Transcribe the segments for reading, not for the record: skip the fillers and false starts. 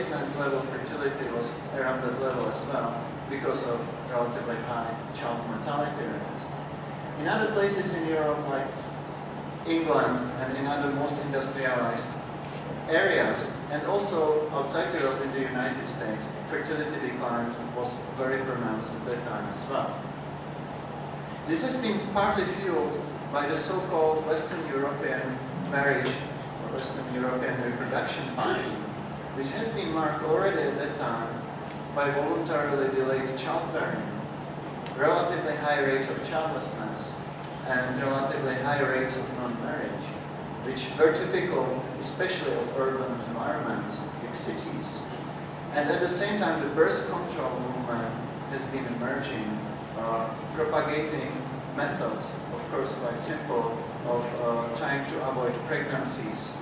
replacement level fertility was around that level as well because of relatively high child mortality rates. In other places in Europe, like England and in other most industrialized areas, and also outside Europe in the United States, fertility decline was very pronounced at that time as well. This has been partly fueled by the so-called Western European marriage or Western European reproduction pattern, which has been marked already at that time by voluntarily delayed childbearing, relatively high rates of childlessness, and relatively high rates of non-marriage, which were typical especially of urban environments, big cities. And at the same time, the birth control movement has been emerging, propagating methods, of course quite simple, of trying to avoid pregnancies.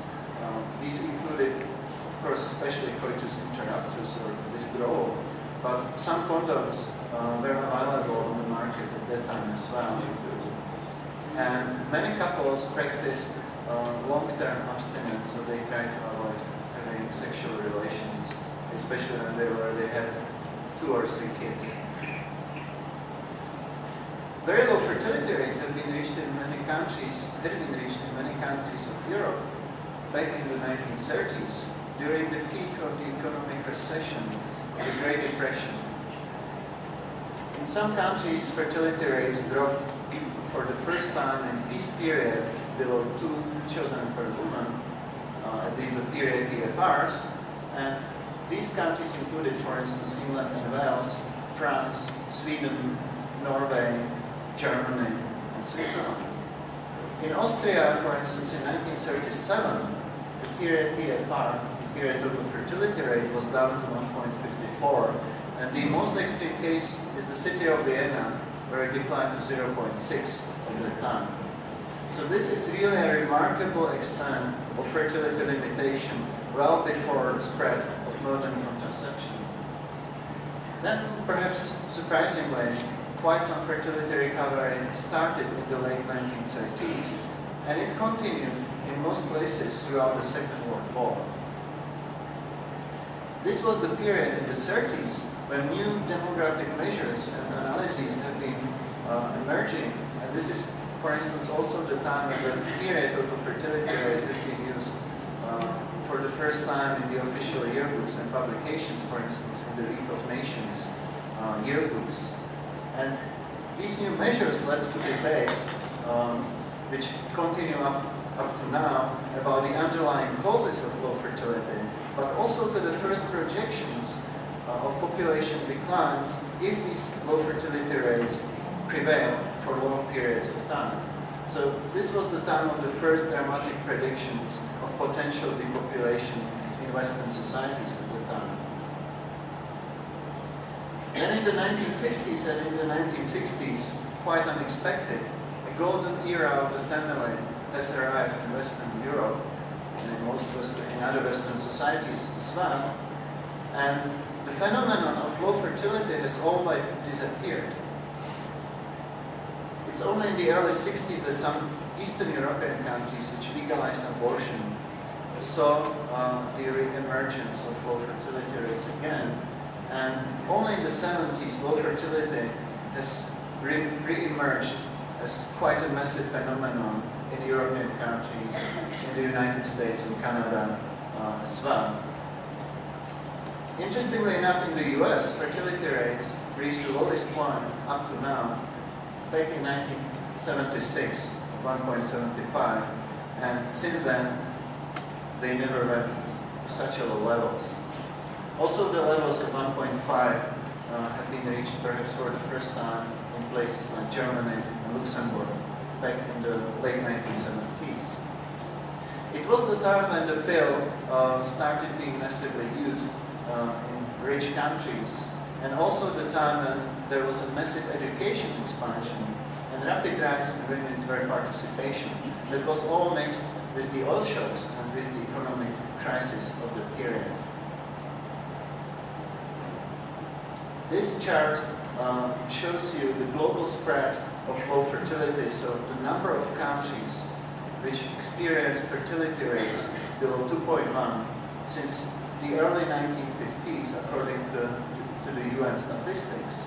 These included, of course, especially coitus interruptus or withdrawal, but some condoms were available on the market at that time as well. And many couples practiced long-term abstinence, so they tried to avoid having sexual relations, especially when they already had 2 or 3 kids. Very low fertility rates have been reached in many countries, of Europe back in the 1930s, during the peak of the economic recession, the Great Depression. In some countries, fertility rates dropped for the first time in this period below 2 children per woman, at least the period TFRs, and these countries included, for instance, England and Wales, France, Sweden, Norway, Germany, and Switzerland. In Austria, for instance, in 1937, the period TFR, the period total fertility rate, was down to 1.54, and the most extreme case is the city of Vienna, where it declined to 0.6 at the time. So this is really a remarkable extent of fertility limitation well before the spread of modern contraception. Then, perhaps surprisingly, quite some fertility recovery started in the late 1930s, and it continued in most places throughout the Second World War. This was the period in the 30s when new demographic measures and analyses have been emerging, and this is, for instance, also the time when the period total fertility rate has been used for the first time in the official yearbooks and publications, for instance, in the League of Nations yearbooks. And these new measures led to debates, which continue up to now, about the underlying causes of low fertility, but also to the first projections of population declines if these low fertility rates prevail for long periods of time. So this was the time of the first dramatic predictions of potential depopulation in Western societies at the time. Then in the 1950s and in the 1960s, quite unexpected, a golden era of the family has arrived in Western Europe and in other Western societies as well. And the phenomenon of low fertility has all but disappeared. It's only in the early 60s that some Eastern European countries which legalized abortion saw the re-emergence of low fertility rates again. And only in the 70s, low fertility has re-emerged as quite a massive phenomenon in European countries, in the United States and Canada as well. Interestingly enough, in the US, fertility rates reached the lowest one up to now, back in 1976, 1.75, and since then, they never went to such low levels. Also, the levels of 1.5 have been reached perhaps for the first time in places like Germany and Luxembourg back in the late 1970s. It was the time when the pill started being massively used in rich countries, and also the time when there was a massive education expansion and rapid rise in women's work participation that was all mixed with the oil shocks and with the economic crisis of the period. This chart shows you the global spread of low fertility, so the number of countries which experience fertility rates below 2.1 since the early 1950s, according to the UN statistics,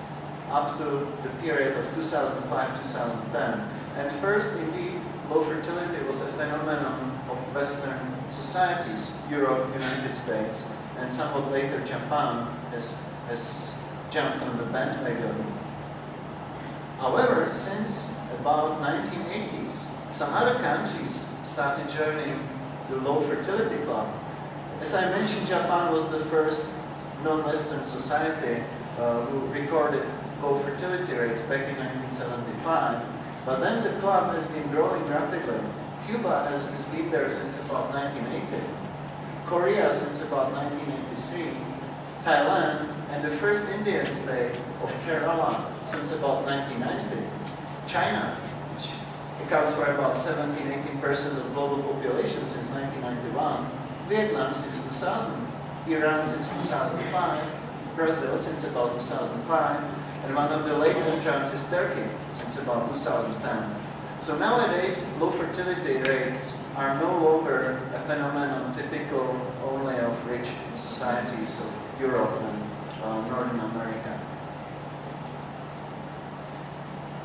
up to the period of 2005-2010. And first, indeed, low fertility was a phenomenon of Western societies, Europe, United States, and somewhat later Japan has jumped on the bandwagon. However, since about 1980s, some other countries started joining the low fertility club. As I mentioned, Japan was the first non-Western society who recorded low fertility rates back in 1975. But then the club has been growing rapidly. Cuba has been there since about 1980. Korea since about 1983. Thailand and the first Indian state of Kerala since about 1990. China, which accounts for about 17-18% of global population since 1991. Vietnam since 2000. Iran since 2005. Brazil since about 2005. And one of the late entrants is Turkey since about 2010. So nowadays, low fertility rates are no longer a phenomenon typical only of rich societies of Europe and Northern America.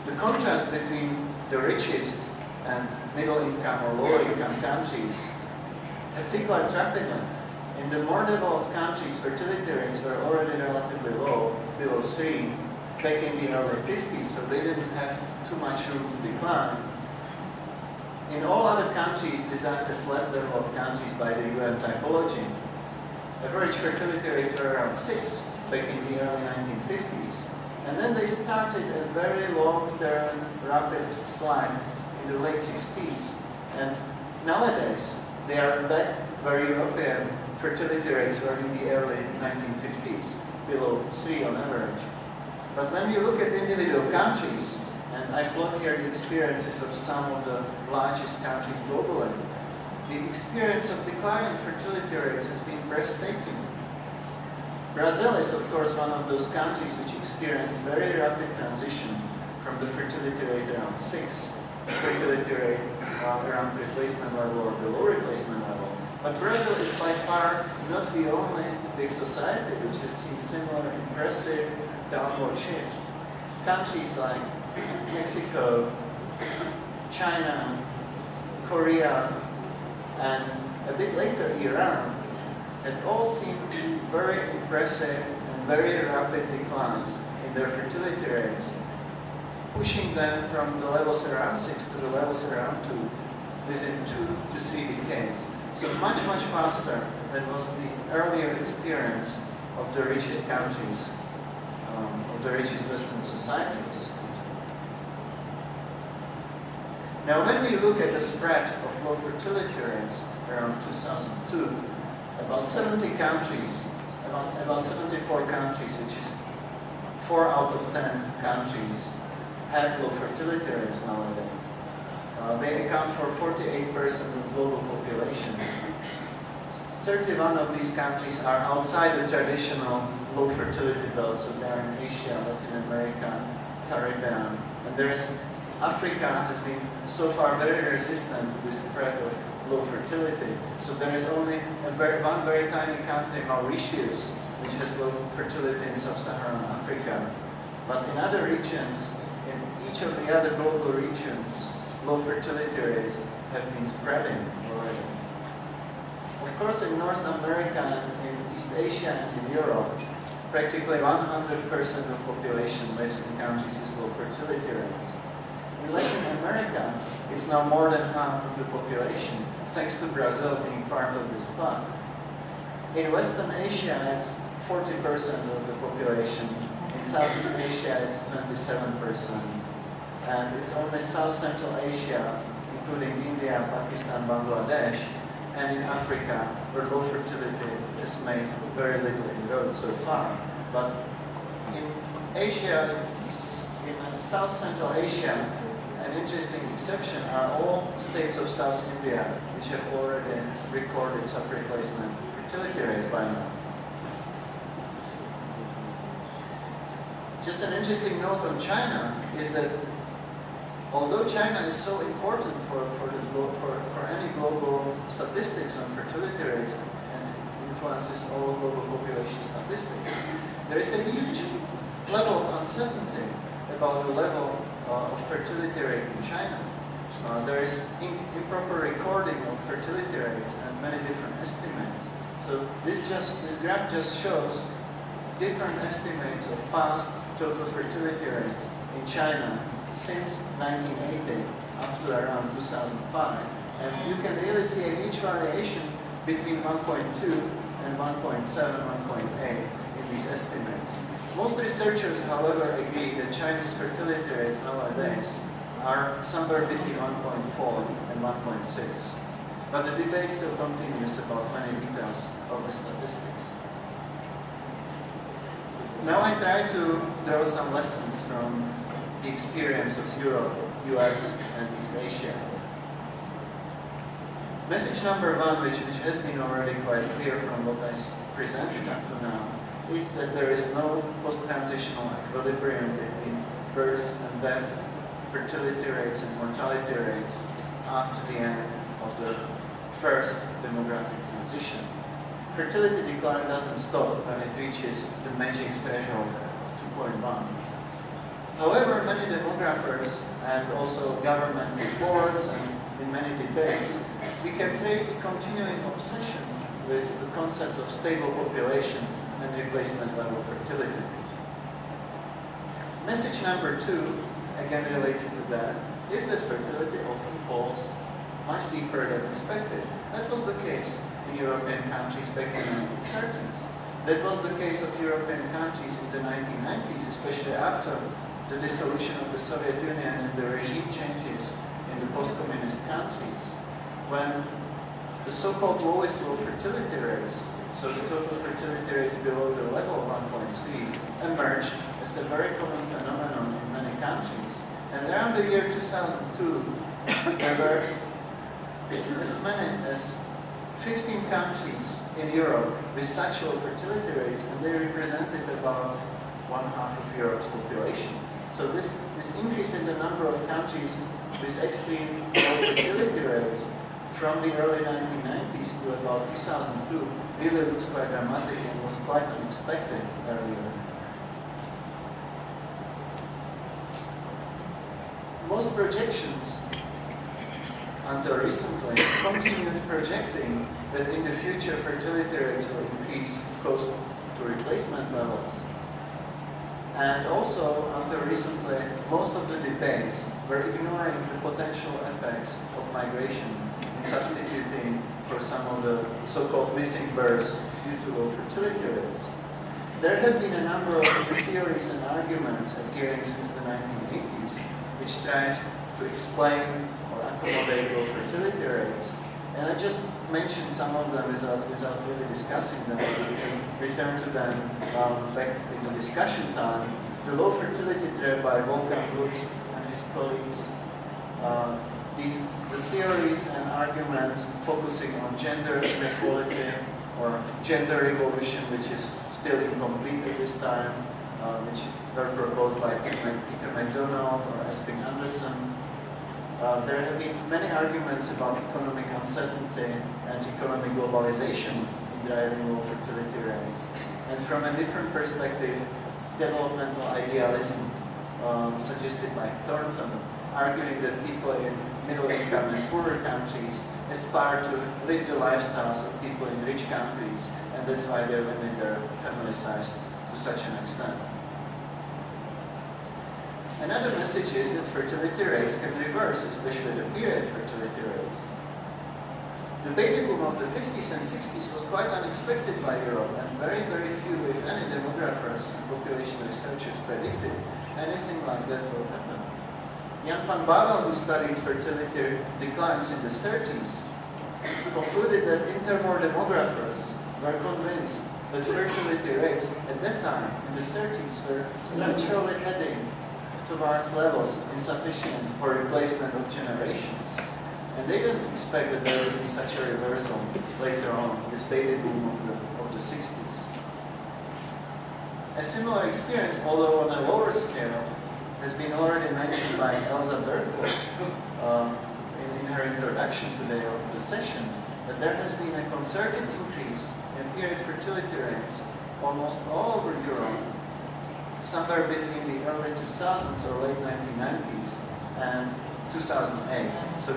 The contrast between the richest and middle income or lower income countries have declined rapidly. In the more developed countries, fertility rates were already relatively low, below 3, back in the early 50s, so they didn't have too much room to decline. In all other countries designed as less developed countries by the UN typology, average fertility rates were around 6 back in the early 1950s. And then they started a very long-term rapid slide in the late 60s. And nowadays, they are back where European fertility rates were in the early 1950s, below 3 on average. But when you look at individual countries, and I plot here the experiences of some of the largest countries globally, the experience of declining fertility rates has been breathtaking. Brazil is, of course, one of those countries which experienced very rapid transition from the fertility rate around 6, the fertility rate around the replacement level or below replacement level. But Brazil is by far not the only big society which has seen similar impressive downward shift. Countries like Mexico, China, Korea, and a bit later Iran had all seen very impressive and very rapid declines in their fertility rates, pushing them from the levels around 6 to the levels around 2 within 2 to 3 decades. So much, much faster than was the earlier experience of the richest countries, of the richest Western societies. Now, when we look at the spread of low fertility rates around 2002, about 70 countries, about 74 countries, which is 4 out of 10 countries, have low fertility rates nowadays. They account for 48% of global population. 31 of these countries are outside the traditional low fertility belts, so they are in Asia, Latin America, Caribbean, and there is Africa has been so far very resistant to the spread of low fertility. So there is only one very tiny country, Mauritius, which has low fertility in sub-Saharan Africa. But in other regions, in each of the other global regions, low fertility rates have been spreading already. Of course, in North America, in East Asia, and in Europe, practically 100% of population lives in countries with low fertility rates. In Latin America, it's now more than half of the population, thanks to Brazil being part of this club. In Western Asia, it's 40% of the population. In Southeast Asia, it's 27%. And it's only South Central Asia, including India, Pakistan, Bangladesh, and in Africa, where low fertility has made very little inroad so far. But in Asia, in South Central Asia, an interesting exception are all states of South India, which have already recorded sub-replacement fertility rates by now. Just an interesting note on China is that although China is so important for any global statistics on fertility rates, and in summarizes all global population statistics. There is a huge level of uncertainty about the level of fertility rate in China. There is improper recording of fertility rates and many different estimates. So this graph just shows different estimates of past total fertility rates in China since 1980 up to around 2005. And you can really see a huge variation between 1.2 and 1.7, 1.8 in these estimates. Most researchers, however, agree that Chinese fertility rates nowadays are somewhere between 1.4 and 1.6. But the debate still continues about many details of the statistics. Now I try to draw some lessons from the experience of Europe, US, and East Asia. Message number one, which has been already quite clear from what I presented up to now, is that there is no post-transitional equilibrium between births and deaths, fertility rates and mortality rates after the end of the first demographic transition. Fertility decline doesn't stop when it reaches the magic threshold of 2.1. However, many demographers and also government reports and in many debates, we can trace the continuing obsession with the concept of stable population and replacement level fertility. Message number two, again related to that, is that fertility often falls much deeper than expected. That was the case in European countries back in the 1930s. That was the case of European countries in the 1990s, especially after the dissolution of the Soviet Union and the regime changes in the post-communist countries, when the so-called lowest low fertility rates, so the total fertility rate below the level of 1.3, emerged as a very common phenomenon in many countries. And around the year 2002, there were as many as 15 countries in Europe with such low fertility rates, and they represented about 1/2 of Europe's population. So this increase in the number of countries with extreme low fertility rates from the early 1990s to about 2002 really looks quite dramatic and was quite unexpected earlier. Most projections until recently continued projecting that in the future fertility rates will increase close to replacement levels. And also, until recently, most of the debates were ignoring the potential effects of migration and substituting for some of the so-called missing births due to low fertility rates. There have been a number of theories and arguments appearing since the 1980s which tried to explain or accommodate low fertility rates. And I just mentioned some of them without really discussing them. We can return to them back in the discussion time. The low fertility trap by Wolfgang Lutz and his colleagues. The theories and arguments focusing on gender inequality or gender revolution, which is still incomplete at this time, which were proposed by Peter MacDonald or Esping Anderson. There have been many arguments about economic uncertainty and economic globalization in driving low fertility rates. And from a different perspective, developmental idealism suggested by Thornton, arguing that people in middle income and poorer countries aspire to live the lifestyles of people in rich countries, and that's why they limit their family size to such an extent. Another message is that fertility rates can reverse, especially the period fertility rates. The baby boom of the 50s and 60s was quite unexpected by Europe, and very, very few, if any, demographers and population researchers predicted anything like that will happen. Jan van Bavel, who studied fertility declines in the 30s, concluded that intermore demographers were convinced that fertility rates at that time, in the 30s, were naturally heading towards levels insufficient for replacement of generations. And they didn't expect that there would be such a reversal later on, this baby boom of the 60s. A similar experience, although on a lower scale, has been already mentioned by Elsa Berkel in her introduction today of the session, that there has been a concerted increase in period fertility rates almost all over Europe, somewhere between the early 2000s or late 1990s and 2008. So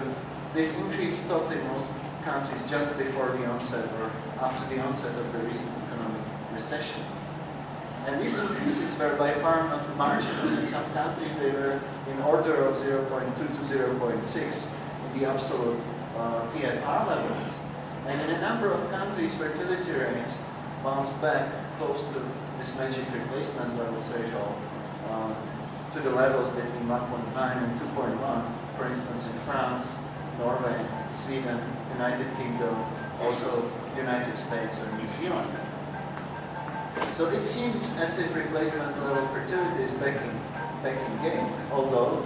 this increase stopped in most countries just before the onset or after the onset of the recent economic recession. And these increases were by far not marginal. In some countries they were in order of 0.2 to 0.6 in the absolute TFR levels. And in a number of countries, fertility rates bounced back close to this magic replacement level threshold, to the levels between 1.9 and 2.1, for instance in France, Norway, Sweden, United Kingdom, also United States or New Zealand. So it seemed as if replacement level fertility is back in game, although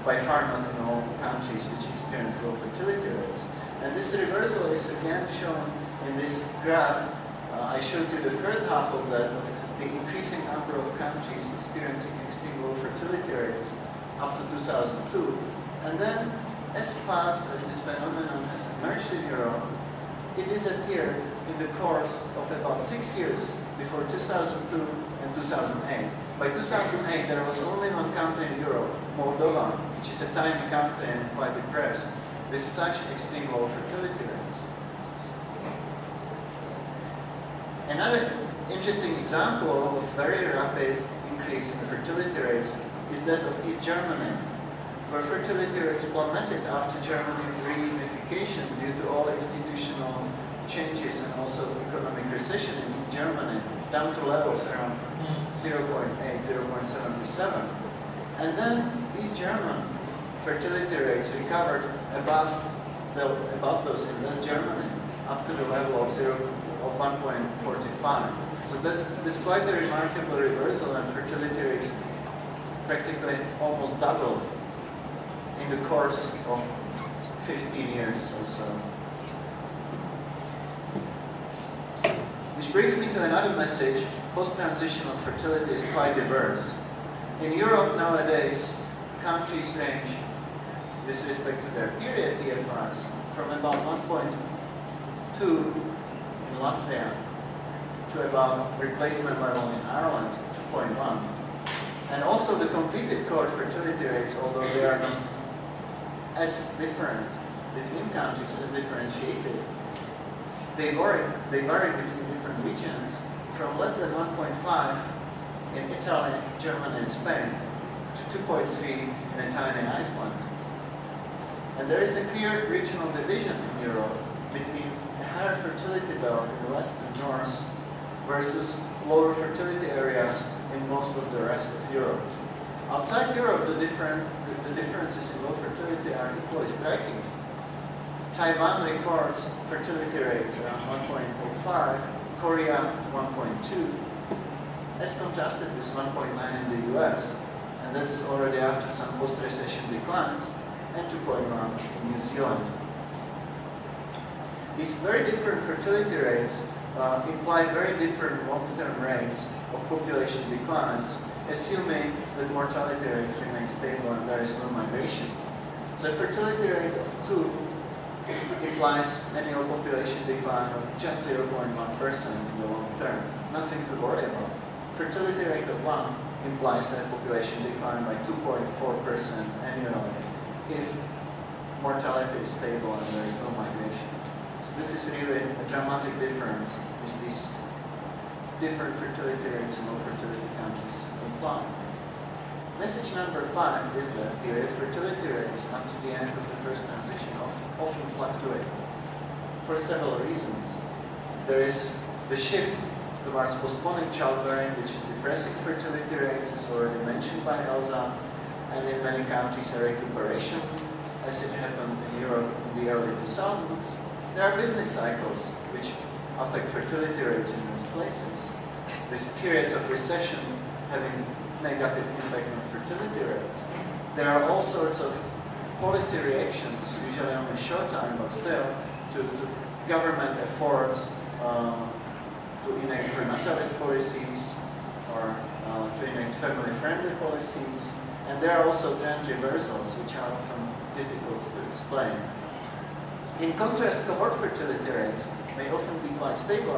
by far not in all countries which experience low fertility rates. And this reversal is again shown in this graph. I showed you the first half of that, of the increasing number of countries experiencing extreme low fertility rates up to 2002. And then, as fast as this phenomenon has emerged in Europe, it disappeared in the course of about 6 years before 2002 and 2008. By 2008, there was only one country in Europe, Moldova, which is a tiny country and quite depressed, with such extreme low fertility rates. Another interesting example of very rapid increase in fertility rates is that of East Germany, where fertility rates plummeted after Germany's reunification due to all institutional changes and also economic recession in East Germany, down to levels around 0.8, 0.77. And then East German fertility rates recovered above those in West Germany, up to the level of 1.45. So that's quite a remarkable reversal, and fertility rates practically almost doubled in the course of 15 years or so. Which brings me to another message. Post-transitional fertility is quite diverse. In Europe nowadays, countries range, with respect to their period TFRs, from about 1.2 in Latvia to about replacement level in Ireland, 2.1. And also the completed cohort fertility rates, although they are not as different between countries, as differentiated, they vary between different regions, from less than 1.5 in Italy, Germany, and Spain to 2.3 in a tiny Iceland. And there is a clear regional division in Europe between a higher fertility belt in the west and north versus lower fertility areas in most of the rest of Europe. Outside Europe, the differences in low fertility are equally striking. Taiwan records fertility rates around 1.45, Korea 1.2, as contrasted with 1.9 in the US, and that's already after some post-recession declines, and 2.1 in New Zealand. These very different fertility rates imply very different long-term rates of population declines, assuming that mortality rates remain stable and there is no migration. So a fertility rate of 2 implies annual population decline of just 0.1% in the long term. Nothing to worry about. Fertility rate of 1 implies a population decline by 2.4% annually if mortality is stable and there is no migration. So this is really a dramatic difference which these different fertility rates in low fertility countries imply. Message number 5 is that period fertility rates up to the end of the first transition often fluctuate for several reasons. There is the shift towards postponing childbearing, which is depressing fertility rates, as already mentioned by Elsa, and in many countries a recuperation, as it happened in Europe in the early 2000s. There are business cycles which affect fertility rates in most places, with periods of recession having negative impact on fertility rates. There are all sorts of policy reactions, usually only short time, but still, to government efforts to enact prenatalist policies or to enact family-friendly policies. And there are also trend reversals, which are often difficult to explain. In contrast, covert fertility rates may often be quite stable